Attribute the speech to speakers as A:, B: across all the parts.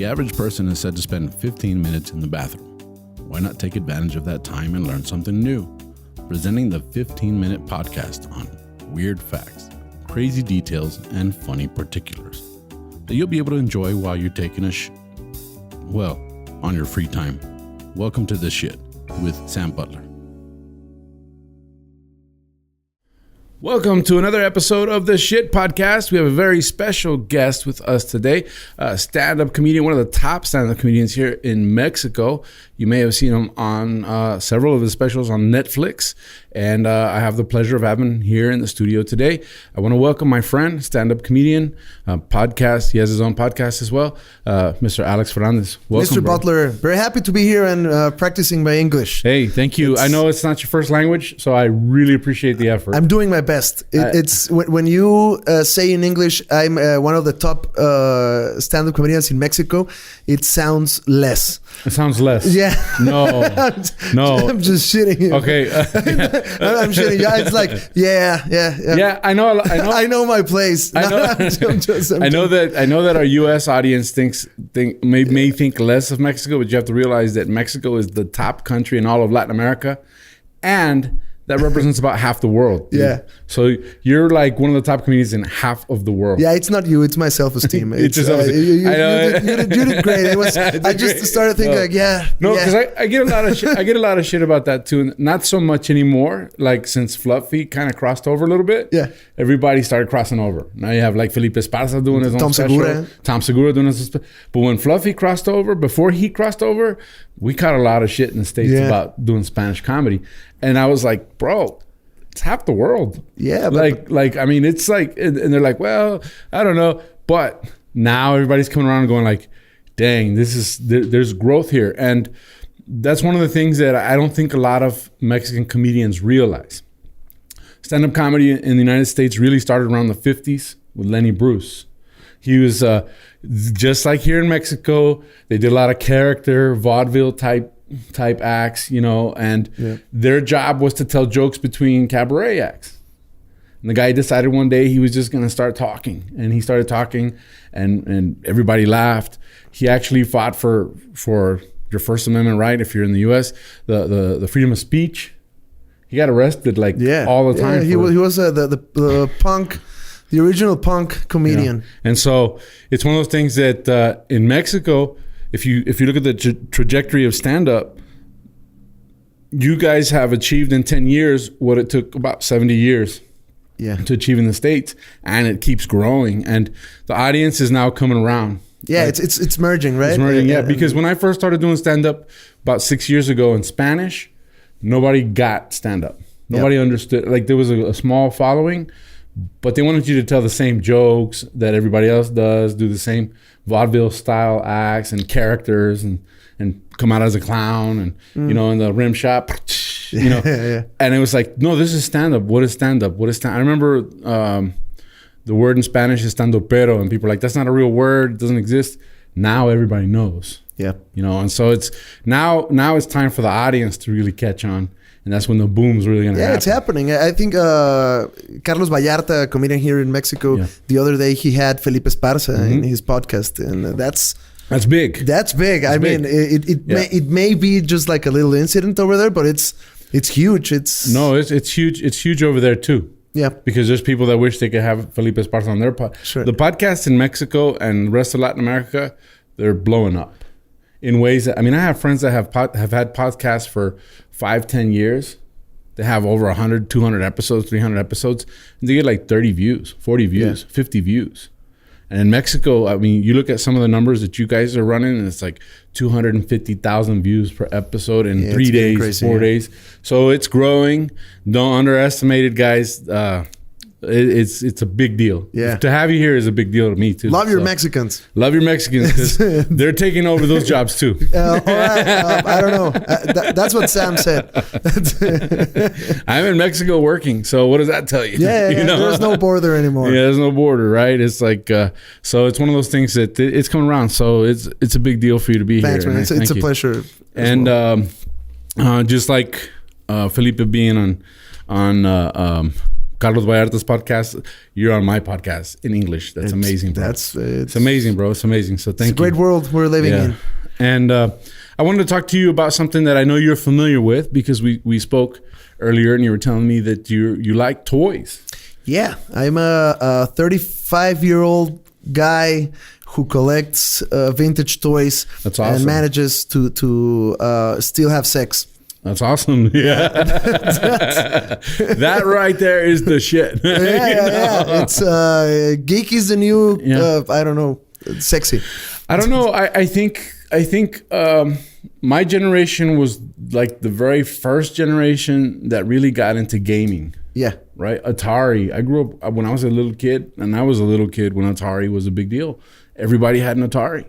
A: The average person is said to spend 15 minutes in the bathroom. Why not take advantage of that time and learn something new? Presenting the 15-minute podcast on weird facts, crazy details, and funny particulars that you'll be able to enjoy while you're taking a on your free time. Welcome to This Shit with Sam Butler. Welcome to another episode of The Shit Podcast. We have a very special guest with us today, a stand-up comedian, one of the top stand-up comedians here in Mexico. You may have seen him on several of his specials on Netflix, and I have the pleasure of having him here in the studio today. I want to welcome my friend, stand-up comedian, podcast. He has his own podcast as well, Mr. Alex Fernandez. Welcome,
B: Mr. Butler, very happy to be here and practicing my English.
A: Hey, thank you. I know it's not your first language, so I really appreciate the effort.
B: I'm doing my best. It's when you say in English, I'm one of the top stand-up comedians in Mexico. It sounds less.
A: It sounds less.
B: Yeah.
A: No. No.
B: I'm just shitting you.
A: Okay.
B: I'm shitting you. It's like, yeah.
A: Yeah, I know.
B: I know my place.
A: I know that our U.S. audience may think less of Mexico, but you have to realize that Mexico is the top country in all of Latin America, and that represents about half the world. Dude.
B: Yeah.
A: So you're like one of the top comedians in half of the world.
B: Yeah, it's not you. It's my self-esteem.
A: It's your self-esteem.
B: You did great. I just started thinking
A: because I get a lot of shit. I get a lot of shit about that too. And not so much anymore. Like since Fluffy kind of crossed over a little bit.
B: Yeah.
A: Everybody started crossing over. Now you have like Felipe Esparza doing his own special. Tom Segura doing his special. But when Fluffy crossed over, before he crossed over, we caught a lot of shit in the States about doing Spanish comedy. And I was like, bro, it's half the world.
B: Yeah.
A: I mean, it's like, and they're like, well, I don't know. But now everybody's coming around and going like, dang, there's growth here. And that's one of the things that I don't think a lot of Mexican comedians realize. Stand-up comedy in the United States really started around the 50s with Lenny Bruce. He was just like here in Mexico. They did a lot of character, vaudeville type acts, and their job was to tell jokes between cabaret acts. And the guy decided one day he was just going to start talking, and he started talking, and everybody laughed. He actually fought for your First Amendment right if you're in the U.S., the freedom of speech. He got arrested all the time.
B: He was the punk. The original punk comedian.
A: Yeah. And so it's one of those things that in Mexico, if you look at the trajectory of stand-up, you guys have achieved in 10 years what it took about 70 years to achieve in the States. And it keeps growing. And the audience is now coming around.
B: Yeah, it's merging, right?
A: It's merging, because when I first started doing stand-up about 6 years ago in Spanish, nobody got stand-up. Nobody understood. Like there was a small following, but they wanted you to tell the same jokes that everybody else does, do the same vaudeville style acts and characters and come out as a clown and, in the rim shop, And it was like, no, this is stand-up. What is stand-up? I remember the word in Spanish is standopero, and people are like, that's not a real word. It doesn't exist. Now everybody knows.
B: Yeah.
A: And so it's now it's time for the audience to really catch on. And that's when the boom's really going to happen.
B: Yeah, it's happening. I think Carlos Vallarta, a comedian here in Mexico, the other day he had Felipe Esparza in his podcast. And that's
A: big.
B: That's big. I mean, it may be just like a little incident over there, but it's huge. It's
A: huge. It's huge over there too.
B: Yeah.
A: Because there's people that wish they could have Felipe Esparza on their podcast.
B: Sure.
A: The podcasts in Mexico and the rest of Latin America, they're blowing up in ways that, I mean, I have friends that have had podcasts for 5-10 years. They have over 100, 200 episodes, 300 episodes, and they get like 30 views, 40 views, 50 views. And in Mexico, I mean, you look at some of the numbers that you guys are running, and it's like 250,000 views per episode in 3 days, crazy, 4 days. So it's growing. Don't underestimate it, guys. It's a big deal.
B: Yeah.
A: To have you here is a big deal to me too.
B: Love your Mexicans.
A: Love your Mexicans because they're taking over those jobs too.
B: All right. I don't know. That's what Sam said.
A: I'm in Mexico working. So what does that tell you?
B: Yeah. There's no border anymore.
A: Yeah, there's no border, right? It's like, so it's one of those things that it's coming around. So it's a big deal for you to be
B: Thanks,
A: here.
B: Man. It's a pleasure.
A: And just like Felipe being on Carlos Vallarta's podcast. You're on my podcast in English. That's amazing, bro. It's amazing, bro. It's amazing. So thank you.
B: It's a great world we're living in.
A: And I wanted to talk to you about something that I know you're familiar with because we spoke earlier and you were telling me that you like toys. Yeah,
B: I'm a 35-year-old guy who collects vintage toys.
A: That's awesome.
B: And manages to still have sex.
A: That's awesome. Yeah. That right there is the shit.
B: Yeah. It's geek is the new, I don't know, sexy.
A: I don't know. I think my generation was like the very first generation that really got into gaming.
B: Yeah.
A: Right? Atari. I grew up when I was a little kid, and I was a little kid when Atari was a big deal. Everybody had an Atari.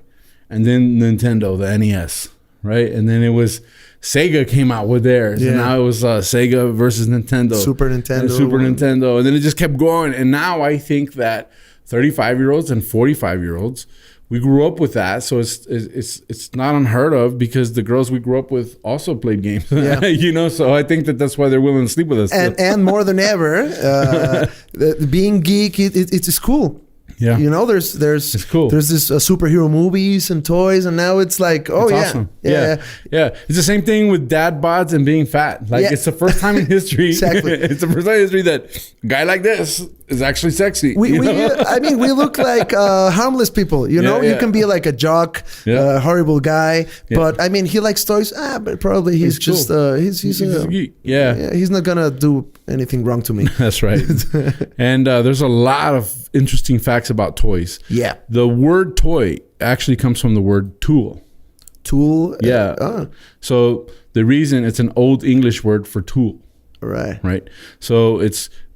A: And then Nintendo, the NES, right? And then it was Sega came out with theirs. Yeah. And now it was Sega versus Nintendo.
B: Super Nintendo.
A: And then it just kept going. And now I think that 35-year-olds and 45-year-olds, we grew up with that, so it's not unheard of because the girls we grew up with also played games. Yeah. So I think that's why they're willing to sleep with us.
B: And more than ever, being geek, it's cool.
A: Yeah,
B: there's
A: it's cool.
B: There's this superhero movies and toys, and now it's like,
A: awesome. Yeah. It's the same thing with dad bods and being fat. Like it's the first time in history.
B: Exactly.
A: It's the first time in history that a guy like this is actually sexy.
B: We look like harmless people. You can be like a jock, horrible guy, but I mean, he likes toys. But probably he's just
A: cool.
B: He's a geek. Yeah, he's not gonna do anything wrong to me.
A: That's right. And there's a lot of interesting facts about toys.
B: Yeah.
A: The word toy actually comes from the word tool.
B: Tool?
A: Yeah. So the reason it's an old English word for tool. Right. So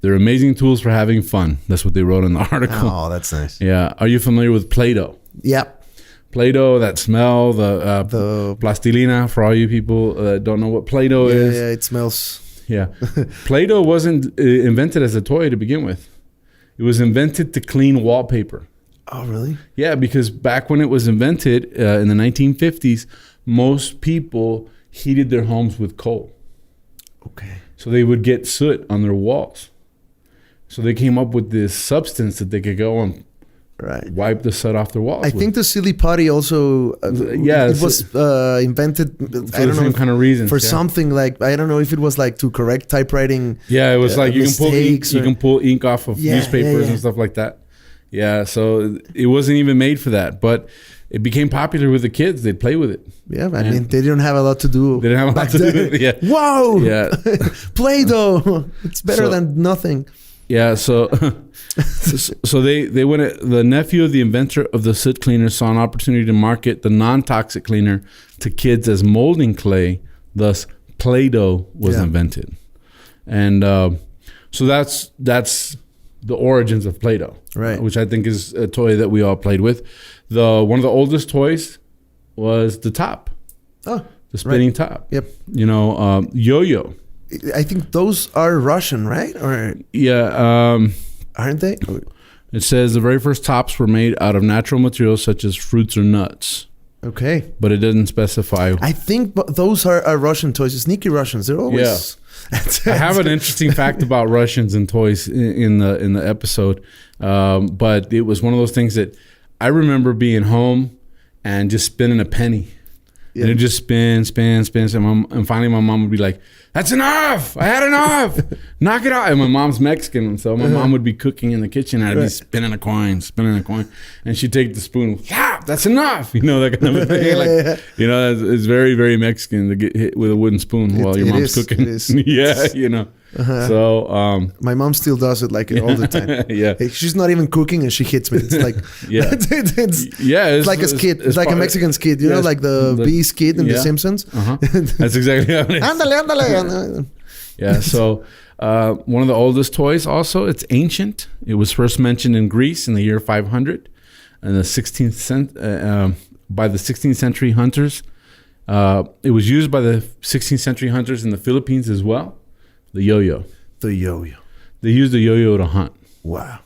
A: they're amazing tools for having fun. That's what they wrote in the article.
B: Oh, that's nice.
A: Yeah. Are you familiar with Play-Doh?
B: Yep.
A: Play-Doh, that smell, the plastilina, for all you people that don't know what Play-Doh is.
B: Yeah, it smells.
A: Yeah. Play-Doh wasn't invented as a toy to begin with. It was invented to clean wallpaper.
B: Oh, really?
A: Yeah, because back when it was invented in the 1950s, most people heated their homes with coal.
B: Okay.
A: So they would get soot on their walls. So they came up with this substance that they could go and wipe the soot off their walls.
B: I think the silly putty also it was invented
A: for the same kind of reasons
B: for something like, I don't know if it was like to correct typewriting.
A: Yeah, it was like you can pull ink off of newspapers and stuff like that. Yeah, so it wasn't even made for that, but it became popular with the kids. They'd play with it.
B: Yeah, I mean, they didn't have a lot to do.
A: They didn't have a lot to do with it. Yeah.
B: Whoa!
A: Yeah.
B: Play-Doh. It's better than nothing.
A: Yeah, so they went. The nephew of the inventor of the soot cleaner saw an opportunity to market the non-toxic cleaner to kids as molding clay. Thus, Play-Doh was invented, and so that's the origins of Play-Doh,
B: right?
A: Which I think is a toy that we all played with. One of the oldest toys was the top, the spinning top.
B: Yep.
A: Yo-yo.
B: I think those are Russian, right? Or aren't they?
A: It says the very first tops were made out of natural materials such as fruits or nuts.
B: Okay.
A: But it doesn't specify.
B: I think those are Russian toys. Sneaky Russians. They're always...
A: Yeah. I have an interesting fact about Russians and toys in the episode. But it was one of those things that I remember being home and just spinning a penny. Yeah. And it just spin. And finally my mom would be like, "That's enough. I had enough. Knock it out." And my mom's Mexican. So my mom would be cooking in the kitchen and I'd be spinning a coin. And she'd take the spoon. "Yeah, that's enough." That kind of thing. It's very, very Mexican to get hit with a wooden spoon while your mom's cooking.
B: It is.
A: Yeah, So
B: my mom still does it all the time.
A: Yeah.
B: She's not even cooking and she hits me. It's like it's like a skit. It's like a Mexican skit, like the bee skit in The Simpsons.
A: That's exactly how it is.
B: Andale.
A: Yeah, so one of the oldest toys also, it's ancient. It was first mentioned in Greece in the year 500 and by the 16th century hunters. It was used by the 16th century hunters in the Philippines as well. The yo-yo.
B: The yo-yo.
A: They used the yo-yo to hunt.
B: Wow.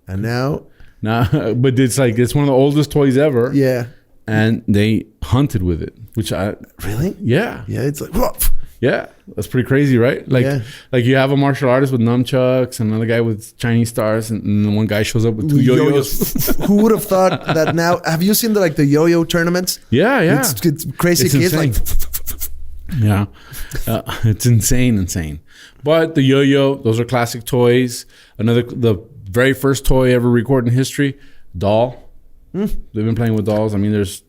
B: And now?
A: But it's one of the oldest toys ever.
B: Yeah.
A: And they hunted with it, which I...
B: Really?
A: Yeah.
B: Yeah, it's like... Whoa.
A: Yeah, that's pretty crazy, right? Like you have a martial artist with nunchucks, and another guy with Chinese stars, and one guy shows up with 2 yo-yos.
B: Who would have thought that now? Have you seen the yo-yo tournaments?
A: Yeah.
B: It's crazy
A: It's
B: kids
A: insane. Yeah, it's insane. But the yo-yo, those are classic toys. The very first toy ever recorded in history, doll. They've been playing with dolls. I mean, there's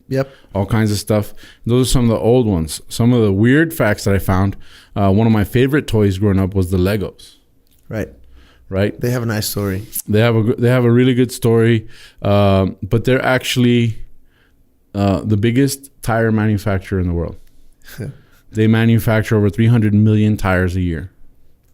A: all kinds of stuff. Those are some of the old ones. Some of the weird facts that I found. One of my favorite toys growing up was the Legos. Right.
B: They have a nice story.
A: They have a really good story, but they're actually the biggest tire manufacturer in the world. They manufacture over 300 million tires a year.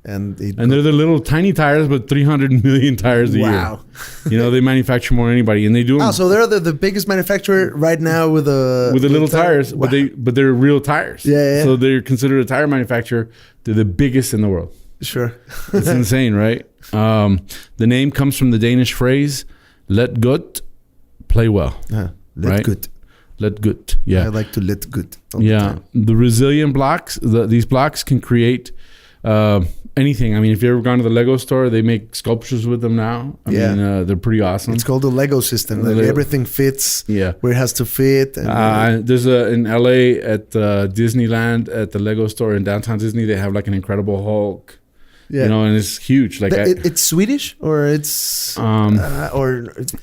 A: And they're the little tiny tires, but 300 million tires a year.
B: Wow.
A: They manufacture more than anybody, and they do.
B: So they're the biggest manufacturer right now with the
A: little tires, wow. but they're real tires.
B: Yeah.
A: So they're considered a tire manufacturer. They're the biggest in the world.
B: Sure.
A: It's insane, right? The name comes from the Danish phrase "let gut play well."
B: Let good.
A: Let good. Yeah.
B: I like to let good.
A: The resilient blocks. These blocks can create anything. I mean, if you've ever gone to the Lego store, they make sculptures with them now. I mean, they're pretty awesome.
B: It's called the Lego system. Everything fits where it has to fit. And
A: there's in LA at Disneyland at the Lego store in downtown Disney, they have like an Incredible Hulk. Yeah. And it's huge. Like
B: it's Swedish or it's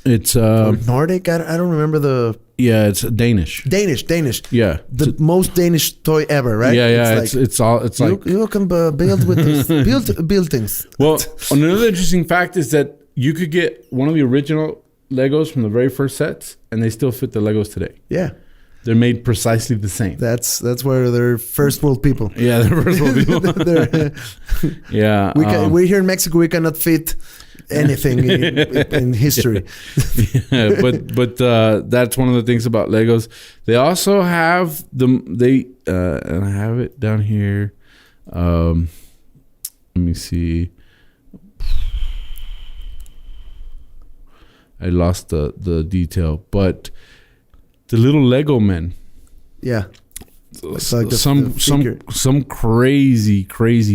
A: it's
B: or Nordic. I don't remember the.
A: Yeah, it's Danish.
B: Danish.
A: Yeah,
B: the most Danish toy ever, right?
A: Yeah. It's like
B: you can build with this. build things.
A: Well, another interesting fact is that you could get one of the original Legos from the very first sets, and they still fit the Legos today.
B: Yeah.
A: They're made precisely the same.
B: That's where they're first world people.
A: Yeah, they're first world people. Yeah.
B: We're here in Mexico. We cannot fit anything in history.
A: Yeah, but that's one of the things about Legos. They also have and I have it down here. Let me see. I lost the detail, but the little Lego men.
B: Yeah.
A: Like some crazy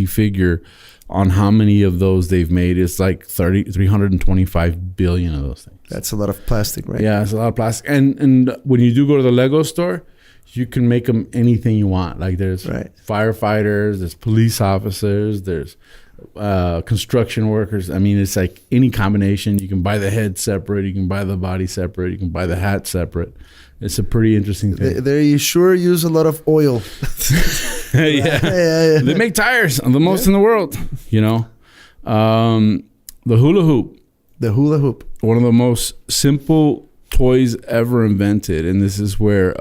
A: figure on how many of those they've made. It's like 325 billion of those things.
B: That's a lot of plastic, right?
A: Yeah, it's a lot of plastic. And when you do go to the Lego store, you can make them anything you want. Like there's firefighters, there's police officers, there's construction workers. I mean, it's like any combination. You can buy the head separate, you can buy the body separate, you can buy the hat separate. It's a pretty interesting thing.
B: They sure use a lot of oil.
A: Yeah. They make tires, the most in the world. The hula hoop.
B: The hula hoop.
A: One of the most simple toys ever invented, and this is where.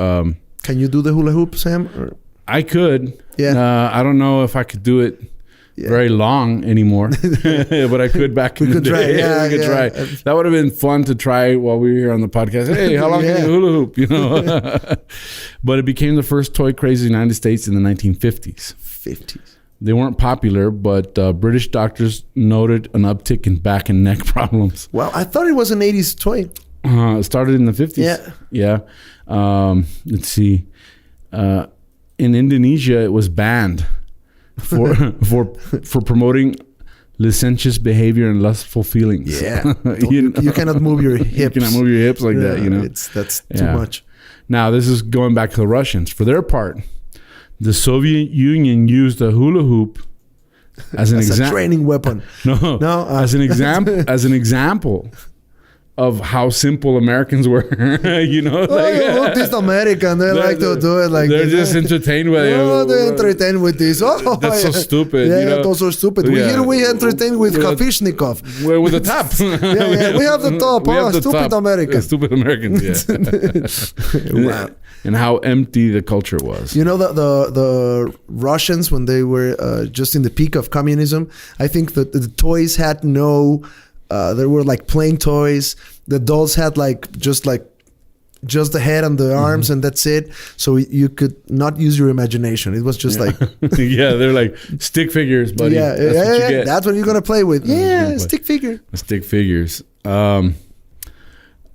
B: Can you do the hula hoop, Sam? Or?
A: I could.
B: Yeah.
A: I don't know if I could do it. Yeah. Very long anymore, but I could back in the day. We could try. That would have been fun to try while we were here on the podcast. Hey, how long can you hula hoop? But it became the first toy craze in the United States in the 1950s. They weren't popular, but British doctors noted an uptick in back and neck problems.
B: Well, I thought it was an 80s toy.
A: It started in the 50s. Yeah. Let's see. In Indonesia, it was banned for promoting licentious behavior and lustful feelings.
B: Yeah, you cannot move your hips.
A: You cannot move your hips like that.
B: That's too much.
A: Now this is going back to the Russians. For their part, the Soviet Union used the hula hoop as an
B: a training weapon.
A: As an example of how simple Americans were.
B: Look, this American, they like to do it like
A: they're just entertained with it.
B: They're entertained with this.
A: That's so stupid.
B: Those are stupid. We entertain with Kafishnikov.
A: With the top.
B: We have the top. Stupid Americans.
A: Stupid Americans, Wow. And how empty the culture was.
B: The Russians, when they were just in the peak of communism, I think that the toys had no... there were like plain toys. The dolls had just the head and the arms, and that's it. So you could not use your imagination. It was just like
A: they're like stick figures, buddy.
B: That's what you're gonna play with. Stick figure.
A: Stick figures.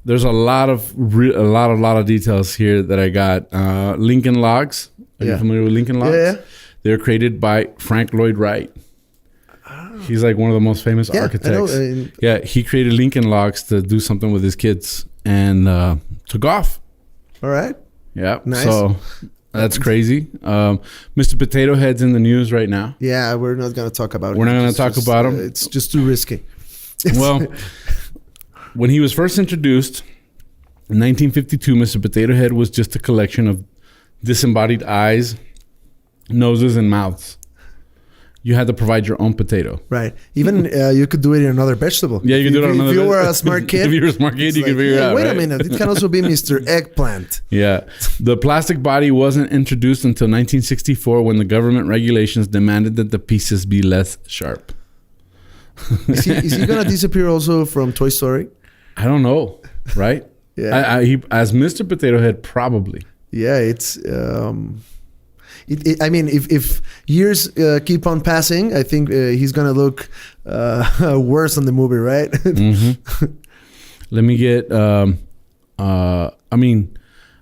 A: There's a lot of details here that I got. Lincoln Logs. Are you familiar with Lincoln Logs?
B: Yeah.
A: They're created by Frank Lloyd Wright. He's like one of the most famous architects. Yeah, he created Lincoln Logs to do something with his kids and took off.
B: All right.
A: Yeah.
B: Nice.
A: So that's crazy. Mr. Potato Head's in the news right now.
B: Yeah, we're not going to talk about it.
A: We're not going to talk about him.
B: It's just too risky.
A: Well, when he was first introduced in 1952, Mr. Potato Head was just a collection of disembodied eyes, noses, and mouths. You had to provide your own potato.
B: Right. Even you could do it in another vegetable.
A: Yeah, you could do it on another
B: vegetable. If you were a smart kid.
A: If you were a smart kid, you could figure it out.
B: Wait
A: right?
B: a minute. It can also be Mr. Eggplant.
A: Yeah. The plastic body wasn't introduced until 1964 when the government regulations demanded that the pieces be less sharp.
B: Is he going to disappear also from Toy Story?
A: I don't know. Right?
B: Yeah.
A: As Mr. Potato Head, probably.
B: Yeah, it's... I mean, if years keep on passing, I think he's gonna look worse on the movie, right?
A: Mm-hmm. Let me get. I mean,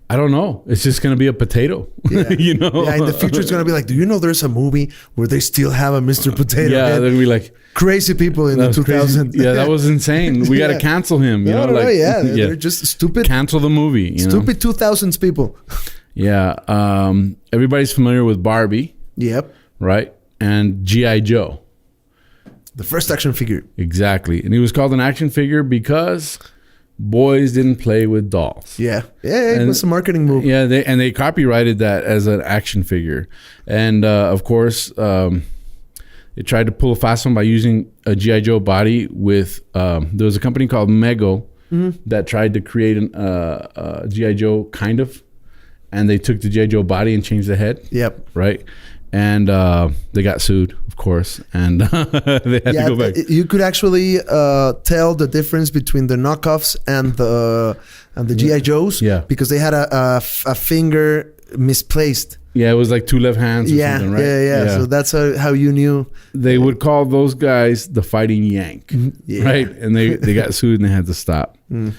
A: I don't know. It's just gonna be a potato.
B: Yeah.
A: You know.
B: Yeah, in the future, it's gonna be like, do you know there's a movie where they still have a Mr. Potato
A: Yeah,
B: Head?
A: they're gonna be like
B: crazy people in the 2000s.
A: Yeah, that was insane. We gotta cancel him. You know,
B: no,
A: like
B: they're just stupid.
A: Cancel the movie.
B: Stupid 2000s people.
A: Yeah. Everybody's familiar with Barbie.
B: Yep.
A: Right? And G.I. Joe.
B: The first action figure.
A: Exactly. And he was called an action figure because boys didn't play with dolls.
B: Yeah. Yeah, it was a marketing move.
A: Yeah, they copyrighted that as an action figure. And of course, it tried to pull a fast one by using a G.I. Joe body with there was a company called Mego that tried to create a G.I. Joe kind of. And they took the G.I. Joe body and changed the head. Yep. Right? And they got sued, of course. And they had to go back.
B: You could actually tell the difference between the knockoffs and the G.I. Joes.
A: Yeah.
B: Because they had a finger misplaced.
A: Yeah, it was like two left hands or something, right?
B: Yeah. So that's how you knew.
A: They would call those guys the Fighting Yank. Yeah. Right? And they got sued and they had to stop. In...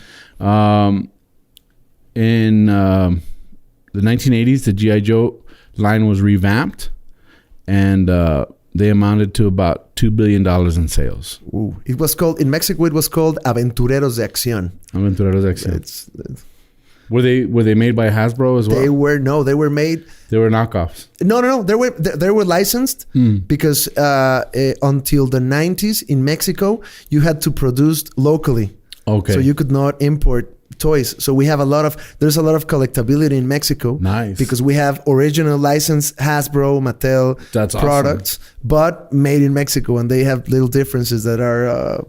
A: the 1980s, the G.I. Joe line was revamped, and they amounted to about $2 billion in sales.
B: Ooh. It was called, in Mexico, it was called Aventureros de Acción.
A: Aventureros de Acción. Were they made by Hasbro as well?
B: They were made.
A: They were knockoffs.
B: No. They were licensed because until the 90s in Mexico, you had to produce locally. Okay. So you could not import toys. So we have there's a lot of collectability in Mexico.
A: Nice.
B: Because we have original licensed Hasbro, Mattel products, awesome. But made in Mexico, and they have little differences that are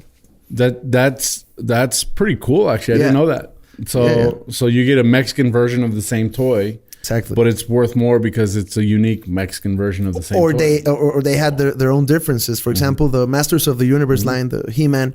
A: that's pretty cool actually. I didn't know that. So you get a Mexican version of the same toy.
B: Exactly.
A: But it's worth more because it's a unique Mexican version of the same toy.
B: Or they had their own differences. For example, the Masters of the Universe line, the He-Man,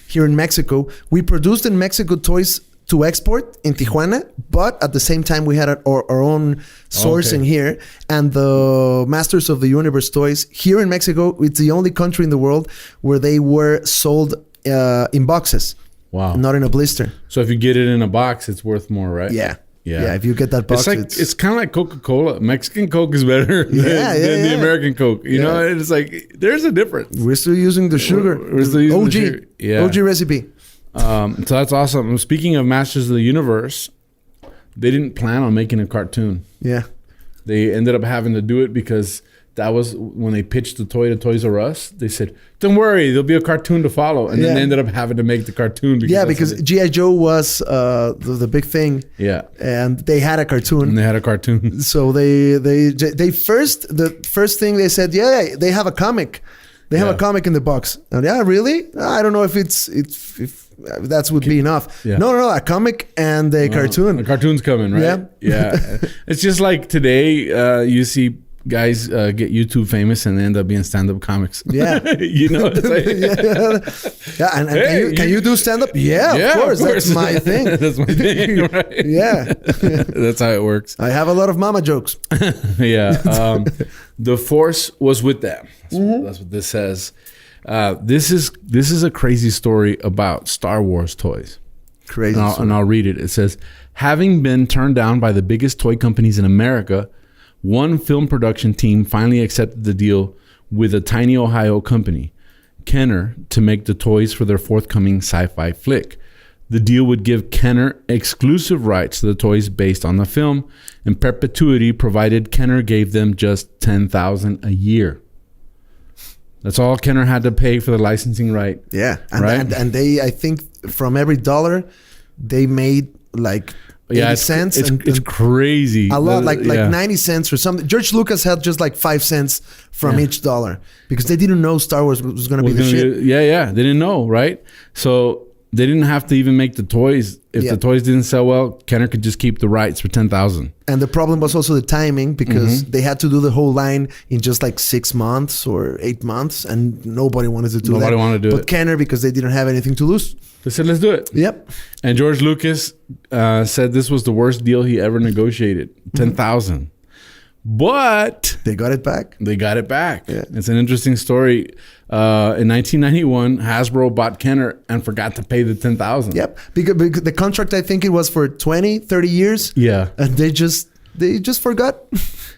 B: here in Mexico, we produced in Mexico toys to export in Tijuana, but at the same time we had our own sourcing here. And the Masters of the Universe toys here in Mexico, it's the only country in the world where they were sold in boxes. Wow. Not in a blister.
A: So if you get it in a box, it's worth more, right?
B: Yeah. If you get that box,
A: it's kind of like Coca-Cola. Mexican Coke is better than the American Coke. You know, it's like there's a difference.
B: We're still using the sugar. We're still using OG. The sugar. OG recipe.
A: So that's awesome. Speaking of Masters of the Universe, they didn't plan on making a cartoon. Yeah. They ended up having to do it because that was when they pitched the toy to Toys R Us. They said, don't worry, there'll be a cartoon to follow. And then they ended up having to make the cartoon.
B: Because G.I. Joe was the big thing. Yeah. And they had a cartoon. So the first thing they said, they have a comic. They have a comic in the box. And really? I don't know if if that would be enough. Yeah. No, a comic and a cartoon.
A: A cartoon's coming, right? Yeah. It's just like today, you see guys get YouTube famous and they end up being stand-up comics. Yeah. It's like...
B: And can you do stand-up? Yeah, of course. That's my thing.
A: That's my thing, right?
B: Yeah.
A: That's how it works.
B: I have a lot of mama jokes.
A: Yeah. The Force was with them. That's what this says. This is a crazy story about Star Wars toys.
B: Crazy.
A: And I'll read it. It says, having been turned down by the biggest toy companies in America, one film production team finally accepted the deal with a tiny Ohio company, Kenner, to make the toys for their forthcoming sci-fi flick. The deal would give Kenner exclusive rights to the toys based on the film, in perpetuity, provided Kenner gave them just $10,000 a year. That's all Kenner had to pay for the licensing right.
B: Yeah,
A: right?
B: And they, I think, from every dollar, they made like 80 cents.
A: It's crazy.
B: A lot, like 90 cents or something. George Lucas had just like 5 cents from each dollar because they didn't know Star Wars was going to be the shit.
A: They didn't know, right? So they didn't have to even make the toys. If the toys didn't sell well, Kenner could just keep the rights for $10,000.
B: And the problem was also the timing because they had to do the whole line in just like 6 months or 8 months, and nobody wanted to do that.
A: Nobody wanted to do it.
B: But Kenner, because they didn't have anything to lose.
A: They said, let's do it.
B: Yep.
A: And George Lucas said this was the worst deal he ever negotiated, $10,000. But
B: they got it back.
A: Yeah. It's an interesting story. In 1991, Hasbro bought Kenner and forgot to pay the $10,000.
B: Yep. Because the contract, I think it was for 20, 30 years.
A: Yeah.
B: And they just forgot.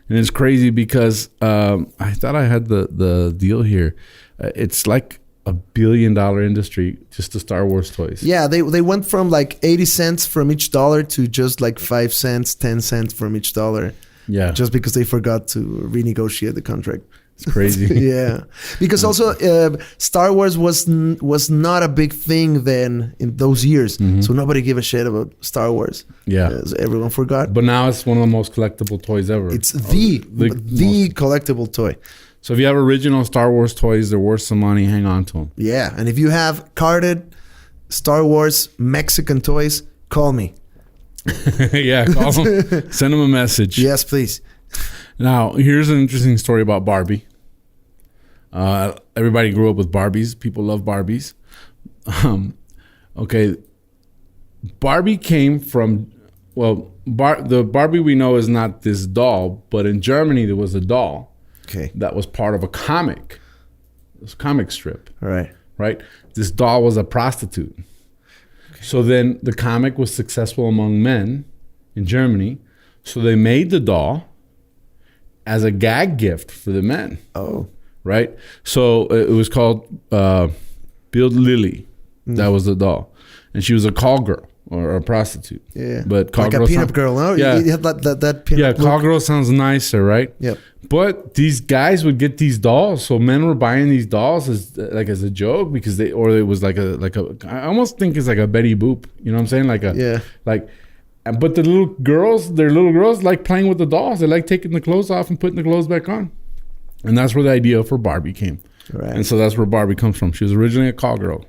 A: And it's crazy because I thought I had the deal here. It's like $1 billion industry just to Star Wars toys.
B: Yeah, they went from like 80 cents from each dollar to just like 5 cents, 10 cents from each dollar.
A: Yeah.
B: Just because they forgot to renegotiate the contract.
A: It's crazy.
B: Yeah. Because also Star Wars was not a big thing then in those years. So nobody gave a shit about Star Wars.
A: Yeah.
B: So everyone forgot.
A: But now it's one of the most collectible toys ever.
B: It's the collectible toy.
A: So if you have original Star Wars toys, they're worth some money. Hang on to them.
B: Yeah. And if you have carded Star Wars Mexican toys, call me.
A: Yeah, call them. Send them a message.
B: Yes, please.
A: Now, here's an interesting story about Barbie. Everybody grew up with Barbies. People love Barbies. Okay. Barbie came from, the Barbie we know is not this doll, but in Germany there was a doll that was part of a comic. It was a comic strip.
B: All right.
A: Right? This doll was a prostitute. So then the comic was successful among men in Germany. So they made the doll as a gag gift for the men.
B: Oh.
A: Right? So it was called Build Lily. That was the doll. And she was a call girl or a prostitute.
B: Yeah.
A: But call
B: like
A: girl
B: a pinup girl, no?
A: Yeah.
B: You had that pinup look.
A: Call girl sounds nicer, right?
B: Yep.
A: But these guys would get these dolls. So men were buying these dolls as a joke because it was like a I almost think it's like a Betty Boop. You know what I'm saying? But the little girls like playing with the dolls. They like taking the clothes off and putting the clothes back on. And that's where the idea for Barbie came.
B: Right.
A: And so that's where Barbie comes from. She was originally a call girl.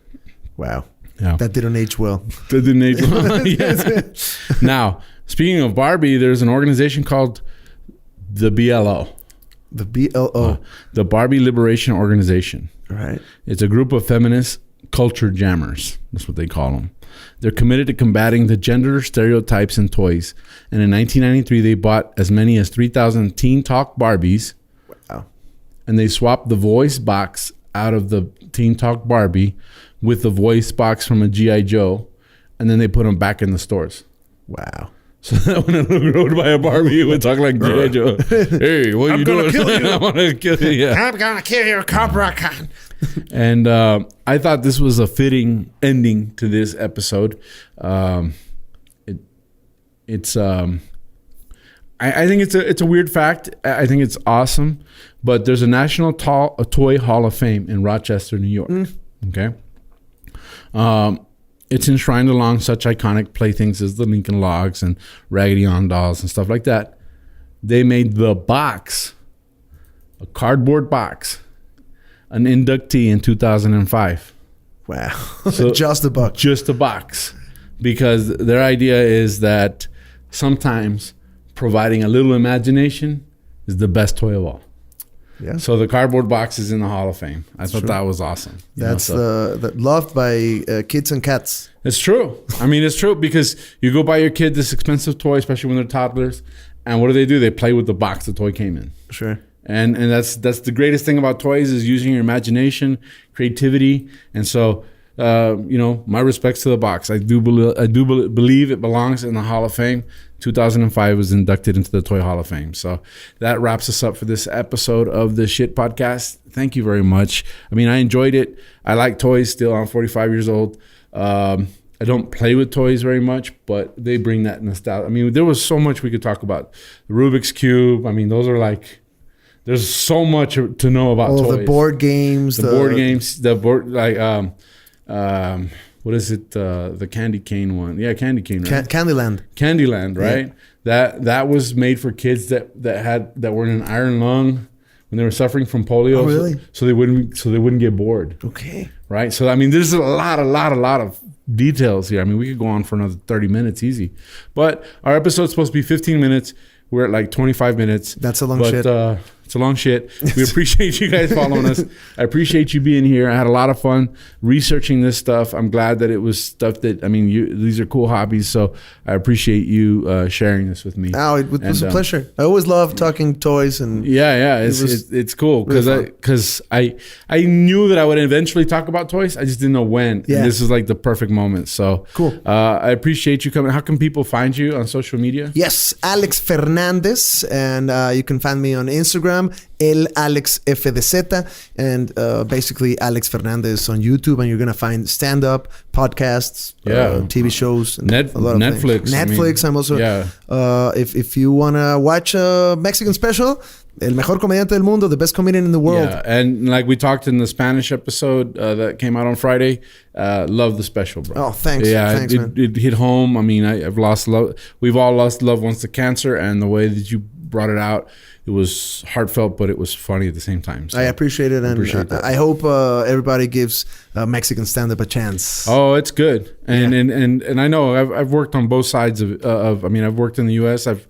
B: Wow.
A: Yeah.
B: That didn't age well.
A: That didn't age well. Yes. Now, speaking of Barbie, there's an organization called the BLO.
B: The BLO.
A: The Barbie Liberation Organization.
B: Right.
A: It's a group of feminist culture jammers. That's what they call them. They're committed to combating the gender stereotypes in toys. And in 1993, they bought as many as 3,000 Teen Talk Barbies.
B: Wow.
A: And they swapped the voice box out of the Teen Talk Barbie with the voice box from a G.I. Joe. And then they put them back in the stores.
B: Wow.
A: So that when a little girl would buy a Barbie, it would talk like G.I. Joe. Hey, what are you doing?
B: Kill you.
A: I'm gonna kill you. Yeah.
B: I'm gonna kill you, Cobra Khan.
A: And I thought this was a fitting ending to this episode. I think it's a weird fact. I think it's awesome. But there's a National Toy Hall of Fame in Rochester, New York. Okay. It's enshrined along such iconic playthings as the Lincoln Logs and Raggedy Ann dolls and stuff like that. They made the box, a cardboard box, an inductee in 2005.
B: Wow.
A: So
B: just a box.
A: Just a box. Because their idea is that sometimes providing a little imagination is the best toy of all.
B: Yeah.
A: So the cardboard box is in the Hall of Fame. I thought that was awesome.
B: That's loved by kids and cats.
A: It's true. I mean, it's true because you go buy your kid this expensive toy, especially when they're toddlers, and what do? They play with the box the toy came in.
B: Sure.
A: And that's the greatest thing about toys is using your imagination, creativity, and so my respects to the box. I do believe it belongs in the Hall of Fame. 2005 was inducted into the Toy Hall of Fame. So that wraps us up for this episode of the Shit Podcast. Thank you very much. I mean, I enjoyed it. I like toys still. I'm 45 years old. I don't play with toys very much, but they bring that nostalgia. I mean, there was so much we could talk about. The Rubik's Cube. I mean, those are like, there's so much to know about toys.
B: The board games.
A: What is it? The candy cane one. Yeah, candy cane, right?
B: Candyland.
A: Candyland, right? Yeah. That was made for kids that were in an iron lung when they were suffering from polio.
B: Oh, really?
A: So they wouldn't get bored.
B: Okay.
A: Right? So I mean, there's a lot of details here. I mean, we could go on for another 30 minutes easy. But our episode's supposed to be 15 minutes. We're at like 25 minutes.
B: That's a long shit.
A: It's a long shit. We appreciate you guys following us. I appreciate you being here. I had a lot of fun researching this stuff. I'm glad that it was stuff that, I mean, these are cool hobbies. So I appreciate you sharing this with me.
B: Oh, it was a pleasure. I always love talking toys. And
A: it's cool because I knew that I would eventually talk about toys. I just didn't know when. Yeah. And this is like the perfect moment. So
B: cool.
A: I appreciate you coming. How can people find you on social media?
B: Yes, Alex Fernandez. And you can find me on Instagram. El Alex FDZ, and basically Alex Fernandez on YouTube, and you're gonna find stand-up, podcasts, TV shows, and a lot of
A: Netflix.
B: Netflix. I'm also if you wanna watch a Mexican special, El Mejor Comediante del Mundo, the best comedian in the world. Yeah,
A: and like we talked in the Spanish episode that came out on Friday, love the special, bro.
B: Oh, thanks.
A: Yeah,
B: thanks, man.
A: It hit home. I mean, I've lost love. We've all lost loved ones to cancer, and the way that you brought it out, it was heartfelt, but it was funny at the same time. So
B: I appreciate it, and I hope everybody gives Mexican stand-up a chance.
A: Oh, it's good, and I know I've worked on both sides of. I mean, I've worked in the U.S. I've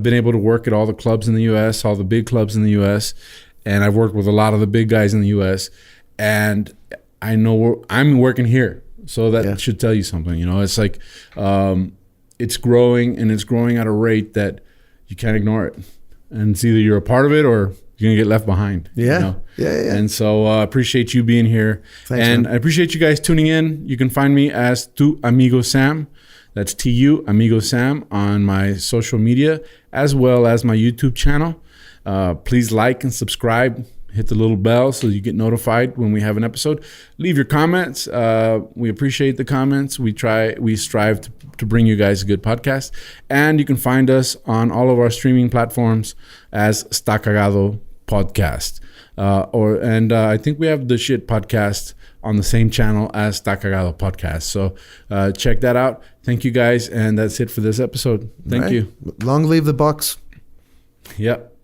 A: been able to work at all the clubs in the U.S., all the big clubs in the U.S., and I've worked with a lot of the big guys in the U.S. And I know I'm working here, so that should tell you something. You know, it's like it's growing, and it's growing at a rate that you can't ignore it. And it's either you're a part of it or you're going to get left behind.
B: Yeah.
A: You know?
B: Yeah.
A: And so I appreciate you being here.
B: Thanks,
A: and
B: man.
A: I appreciate you guys tuning in. You can find me as Tu Amigo Sam. That's TU Amigo Sam on my social media, as well as my YouTube channel. Please like and subscribe. Hit the little bell so you get notified when we have an episode. Leave your comments. We appreciate the comments. We strive to bring you guys a good podcast. And you can find us on all of our streaming platforms as Está Cagado Podcast. I think we have the Shit Podcast on the same channel as Está Cagado Podcast. So check that out. Thank you guys. And that's it for this episode. Thank you.
B: Long live the box.
A: Yep.